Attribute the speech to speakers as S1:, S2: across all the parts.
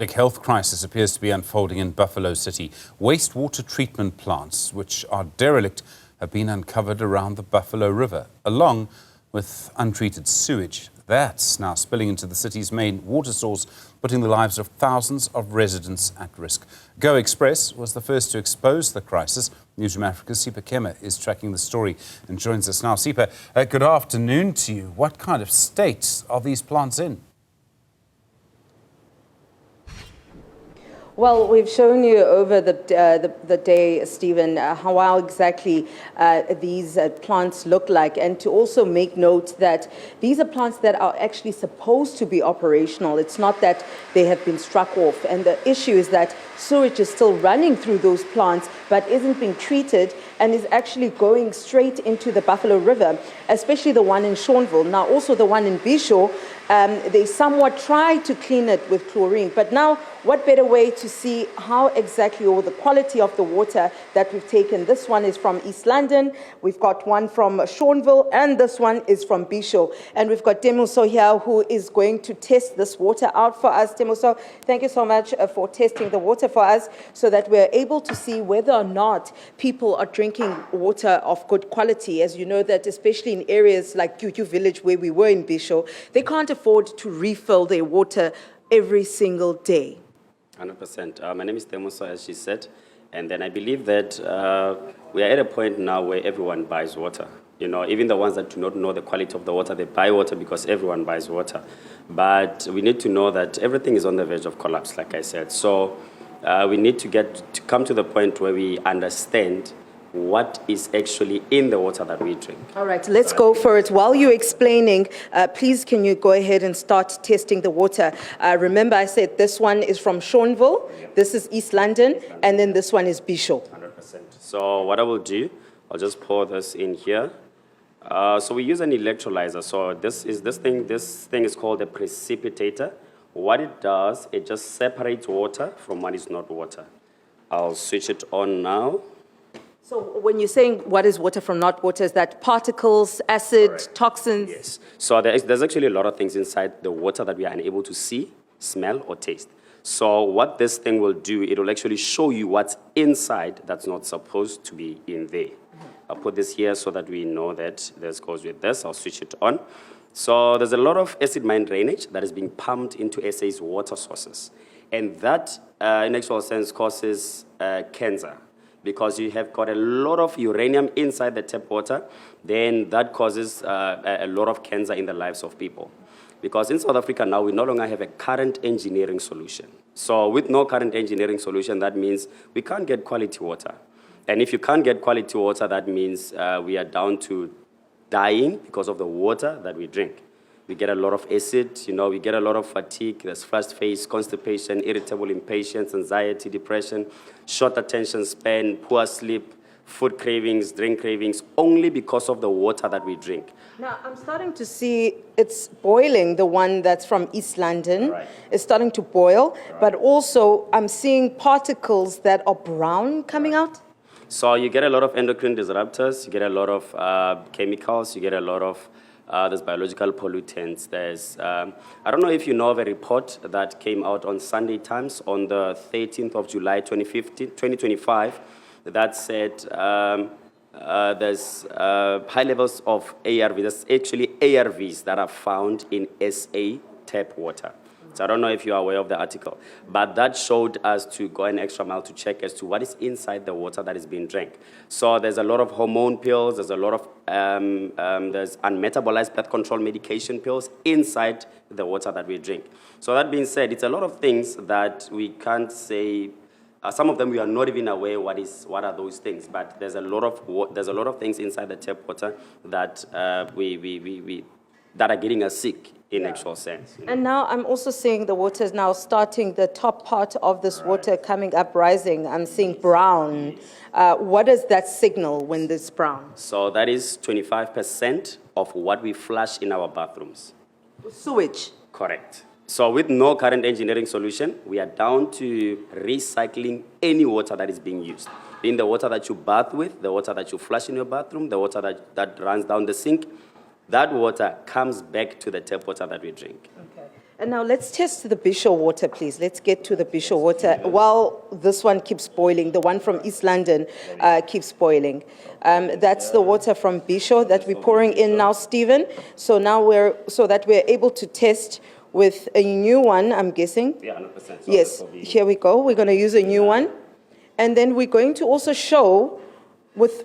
S1: Big health crisis appears to be unfolding in Buffalo City. Wastewater treatment plants, which are derelict, have been uncovered around the Buffalo River, along with untreated sewage. That's now spilling into the city's main water source, putting the lives of thousands of residents at risk. Go Express was the first to expose the crisis. Newzroom Afrika's Sipa Kema is tracking the story and joins us now. Sipa, good afternoon to you. What kind of state are these plants in?
S2: Well, we've shown you over the day, Stephen, how exactly these plants look like, and to also make note that these are plants that are actually supposed to be operational. It's not that they have been struck off, and the issue is that sewage is still running through those plants but isn't being treated and is actually going straight into the Buffalo River, especially the one in Shawnville. Now, also the one in Bisho, they somewhat tried to clean it with chlorine, but now what better way to see how exactly, or the quality of the water that we've taken. This one is from East London, we've got one from Shawnville, and this one is from Bisho. And we've got Temuso here who is going to test this water out for us. Temuso, thank you so much for testing the water for us so that we're able to see whether or not people are drinking water of good quality. As you know that especially in areas like Kyukyu Village where we were in Bisho, they can't afford to refill their water every single day.
S3: 100%. My name is Temuso, as she said, and then I believe that we are at a point now where everyone buys water. You know, even the ones that do not know the quality of the water, they buy water because everyone buys water. But we need to know that everything is on the verge of collapse, like I said. So we need to come to the point where we understand what is actually in the water that we drink.
S2: All right, let's go for it. While you're explaining, please can you go ahead and start testing the water. Remember I said this one is from Shawnville, this is East London, and then this one is Bisho.
S3: 100%. So what I will do, I'll just pour this in here. So we use an electrolyzer. So this thing is called a precipitator. What it does, it just separates water from what is not water. I'll switch it on now.
S2: So when you're saying what is water from not water, is that particles, acid, correct, toxins?
S3: Yes. So there's actually a lot of things inside the water that we are unable to see, smell, or taste. So what this thing will do, it will actually show you what's inside that's not supposed to be in there. I'll put this here so that we know that this goes with this. I'll switch it on. So there's a lot of acid mine drainage that is being pumped into SA's water sources. And that, in actual sense, causes cancer. Because you have got a lot of uranium inside the tap water, then that causes a lot of cancer in the lives of people. Because in South Africa now, we no longer have a current engineering solution. So with no current engineering solution, that means we can't get quality water. And if you can't get quality water, that means we are down to dying because of the water that we drink. We get a lot of acid, you know, we get a lot of fatigue, there's flushed face, constipation, irritable impatience, anxiety, depression, short attention span, poor sleep, food cravings, drink cravings, only because of the water that we drink.
S2: Now, I'm starting to see it's boiling, the one that's from East London. Right. It's starting to boil, right, but also I'm seeing particles that are brown coming out.
S3: So you get a lot of endocrine disruptors, you get a lot of chemicals, you get a lot of there's biological pollutants. There's, I don't know if you know of a report that came out on Sunday Times on the 13th of July, 2025, that said there's high levels of ARVs. There's actually ARVs that are found in SA tap water. So I don't know if you are aware of the article, but that showed us to go an extra mile to check as to what is inside the water that is being drank. So there's a lot of hormone pills, there's a lot of, there's unmetabolized birth control medication pills inside the water that we drink. So that being said, it's a lot of things that we can't say, some of them we are not even aware what are those things, but there's a lot of things inside the tap water that that are getting us sick in actual sense. You know?
S2: And now I'm also seeing the water is now starting, the top part of this water coming up, rising. I'm seeing brown. What does that signal when this brown?
S3: So that is 25% of what we flush in our bathrooms.
S2: Sewage.
S3: Correct. So with no current engineering solution, we are down to recycling any water that is being used. Being the water that you bath with, the water that you flush in your bathroom, the water that runs down the sink, that water comes back to the tap water that we drink.
S2: Okay. And now let's test the Bisho water, please. Let's get to the Bisho water while this one keeps boiling. The one from East London keeps boiling. That's the water from Bisho that we're pouring in now, Stephen. So now so that we're able to test with a new one, I'm guessing.
S3: Yeah, 100%. So
S2: Yes, here we go. We're going to use a new one. And then we're going to also show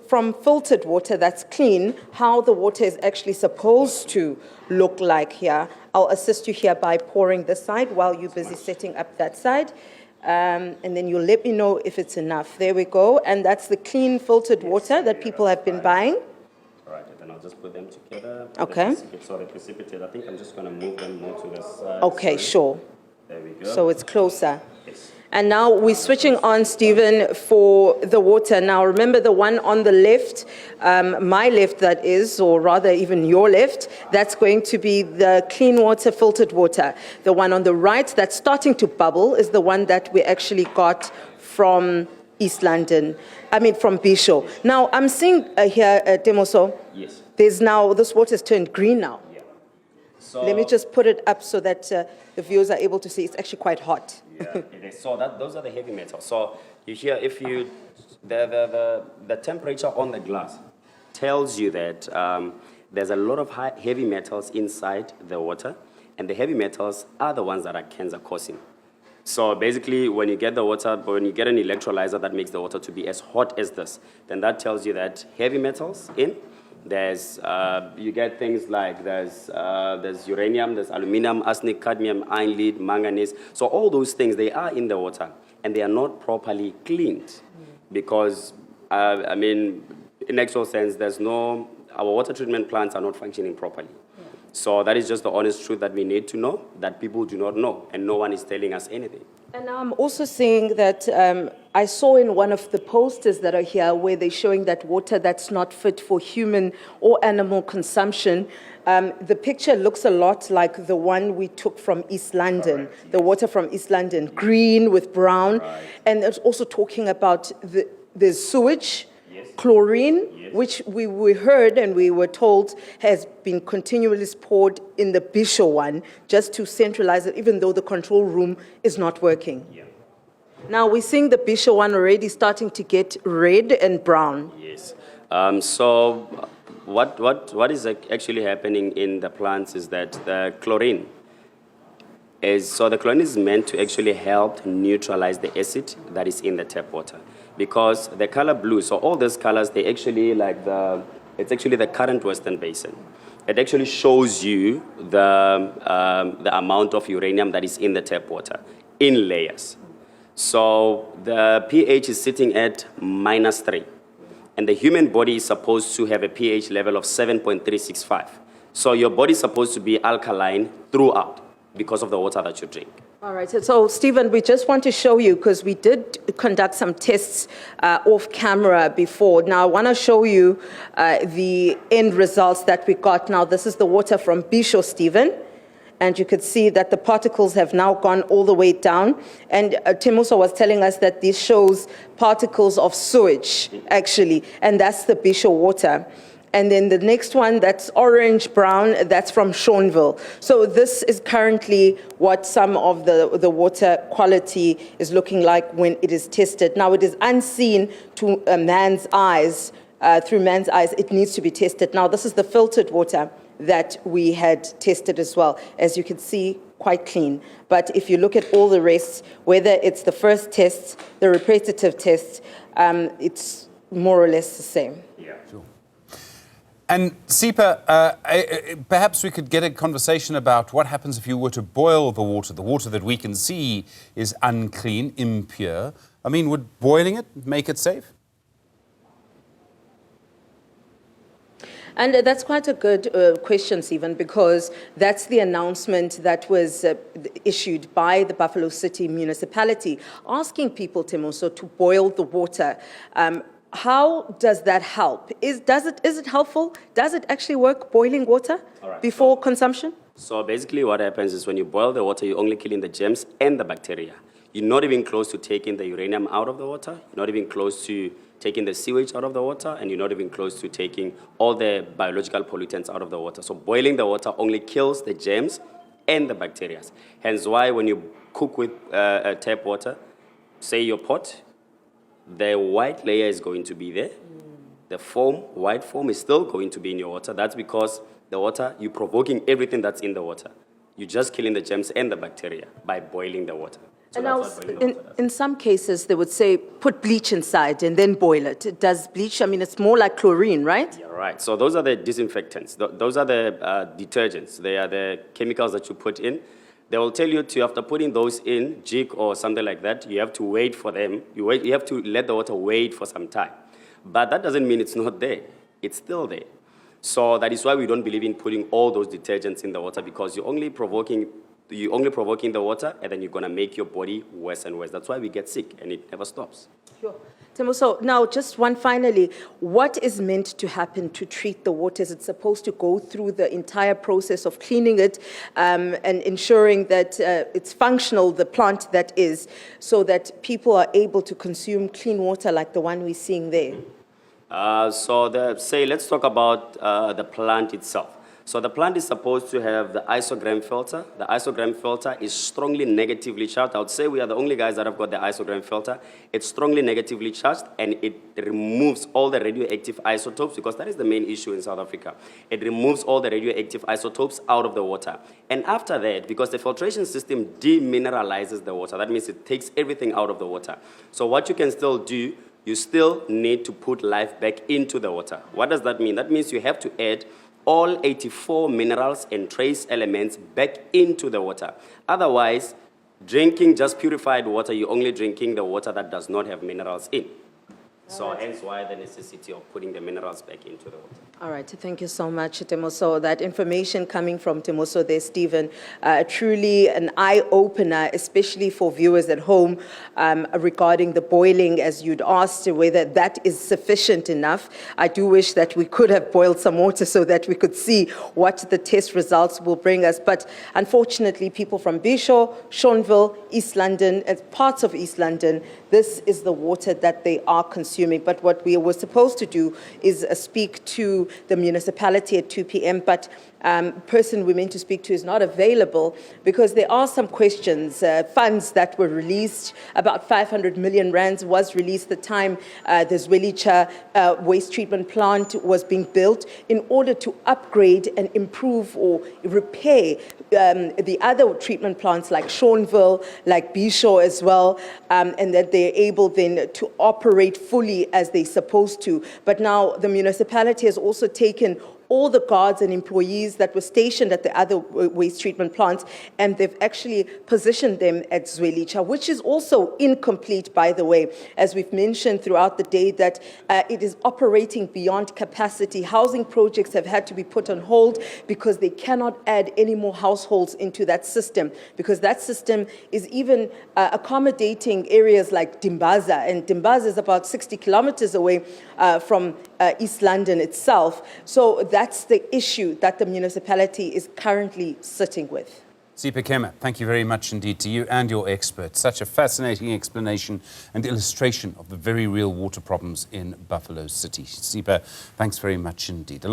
S2: from filtered water that's clean, how the water is actually supposed to look like here. I'll assist you here by pouring this side while you're busy setting up that side. And then you'll let me know if it's enough. There we go. And that's the clean filtered water that people have been buying.
S3: All right, and then I'll just put them together.
S2: Okay.
S3: So they're precipitated. I think I'm just going to move them more to the side.
S2: Okay, sure.
S3: There we go.
S2: So it's closer.
S3: Yes.
S2: And now we're switching on, Stephen, for the water. Now, remember the one on the left, my left that is, or rather even your left, that's going to be the clean water, filtered water. The one on the right that's starting to bubble is the one that we actually got from East London, from Bisho. Now, I'm seeing here, Temoso,
S3: Yes.
S2: this water's turned green now.
S3: Yeah. So,
S2: Let me just put it up so that the viewers are able to see. It's actually quite hot.
S3: Yeah, it is. So those are the heavy metals. So you hear the temperature on the glass tells you that there's a lot of heavy metals inside the water, and the heavy metals are the ones that are cancer causing. So basically, when you get an electrolyzer that makes the water to be as hot as this, then that tells you that heavy metals in. There's, you get things like there's uranium, there's aluminum, arsenic, cadmium, iron, lead, manganese. So all those things, they are in the water, and they are not properly cleaned because, in actual sense, our water treatment plants are not functioning properly. So that is just the honest truth that we need to know, that people do not know, and no one is telling us anything.
S2: And now I'm also seeing that I saw in one of the posters that are here where they're showing that water that's not fit for human or animal consumption. The picture looks a lot like the one we took from East London,
S3: Correct.
S2: the water from East London, green with brown.
S3: Right.
S2: And it's also talking about the sewage,
S3: Yes.
S2: chlorine,
S3: Yes.
S2: which we heard and we were told has been continually poured in the Bisho one just to centralize it, even though the control room is not working.
S3: Yeah.
S2: Now we're seeing the Bisho one already starting to get red and brown.
S3: Yes. So what is actually happening in the plants is that the chlorine is meant to actually help neutralize the acid that is in the tap water. Because the color blue, so all these colors, it's actually the current Western Basin. It actually shows you the amount of uranium that is in the tap water in layers. So the pH is sitting at -3. And the human body is supposed to have a pH level of 7.365. So your body is supposed to be alkaline throughout because of the water that you drink.
S2: All right, so Stephen, we just want to show you, because we did conduct some tests off camera before. Now, I want to show you the end results that we got. Now, this is the water from Bisho, Stephen. And you could see that the particles have now gone all the way down. And Temuso was telling us that this shows particles of sewage, actually, and that's the Bisho water. And then the next one, that's orange-brown, that's from Shonville. So this is currently what some of the water quality is looking like when it is tested. Now, it is unseen to a man's eyes, through man's eyes. It needs to be tested. Now, this is the filtered water that we had tested as well. As you can see, quite clean. But if you look at all the rest, whether it's the first tests, the repetitive tests, it's more or less the same.
S3: Yeah.
S1: Sure. And Sipa, perhaps we could get a conversation about what happens if you were to boil the water that we can see is unclean, impure. I mean, would boiling it make it safe?
S2: And that's quite a good question, Stephen, because that's the announcement that was issued by the Buffalo City Municipality, asking people, Temoso, to boil the water. How does that help? Is it helpful? Does it actually work, boiling water before consumption?
S3: So basically what happens is when you boil the water, you're only killing the germs and the bacteria. You're not even close to taking the uranium out of the water. You're not even close to taking the sewage out of the water, and you're not even close to taking all the biological pollutants out of the water. So boiling the water only kills the germs and the bacteria. Hence why when you cook with tap water, say your pot, the white layer is going to be there. The white foam is still going to be in your water. That's because the water, you're provoking everything that's in the water. You're just killing the germs and the bacteria by boiling the water. So
S2: And now,
S3: that's what boiling the water does.
S2: in some cases, they would say, put bleach inside and then boil it. Does bleach, I mean, it's more like chlorine, right?
S3: Yeah, right. So those are the disinfectants. Those are the detergents. They are the chemicals that you put in. They will tell you to, after putting those in, jig or something like that, you have to wait for them. You have to let the water wait for some time. But that doesn't mean it's not there. It's still there. So that is why we don't believe in putting all those detergents in the water, because you're only provoking the water, and then you're going to make your body worse and worse. That's why we get sick, and it never stops.
S2: Sure. Temoso, now just one finally, what is meant to happen to treat the water? Is it supposed to go through the entire process of cleaning it and ensuring that it's functional, the plant that is, so that people are able to consume clean water like the one we're seeing there?
S3: Let's talk about the plant itself. So the plant is supposed to have the isogram filter. The isogram filter is strongly negatively charged. I would say we are the only guys that have got the isogram filter. It's strongly negatively charged, and it removes all the radioactive isotopes, because that is the main issue in South Africa. It removes all the radioactive isotopes out of the water. And after that, because the filtration system demineralizes the water, that means it takes everything out of the water. So what you can still do, you still need to put life back into the water. What does that mean? That means you have to add all 84 minerals and trace elements back into the water. Otherwise, drinking just purified water, you're only drinking the water that does not have minerals in. So hence why the necessity of putting the minerals back into the water.
S2: All right, thank you so much, Temoso. That information coming from Temoso there, Stephen, truly an eye-opener, especially for viewers at home, regarding the boiling, as you'd asked, whether that is sufficient enough. I do wish that we could have boiled some water so that we could see what the test results will bring us. But unfortunately, people from Bisho, Shornville, East London, and parts of East London, this is the water that they are consuming. But what we were supposed to do is speak to the municipality at 2 p.m., but person we meant to speak to is not available because there are some questions. Funds that were released, about 500 million rands was released the time the Zwelicha waste treatment plant was being built in order to upgrade and improve or repair the other treatment plants like Shornville, like Bisho as well, and that they're able then to operate fully as they're supposed to. But now the municipality has also taken all the guards and employees that were stationed at the other waste treatment plants, and they've actually positioned them at Zwelicha, which is also incomplete, by the way, as we've mentioned throughout the day, that it is operating beyond capacity. Housing projects have had to be put on hold because they cannot add any more households into that system, because that system is even accommodating areas like Dimbaza, and Dimbaza is about 60 kilometers away from East London itself. So that's the issue that the municipality is currently sitting with.
S1: Sipa Kema, thank you very much indeed to you and your experts. Such a fascinating explanation and illustration of the very real water problems in Buffalo City. Sipa, thanks very much indeed.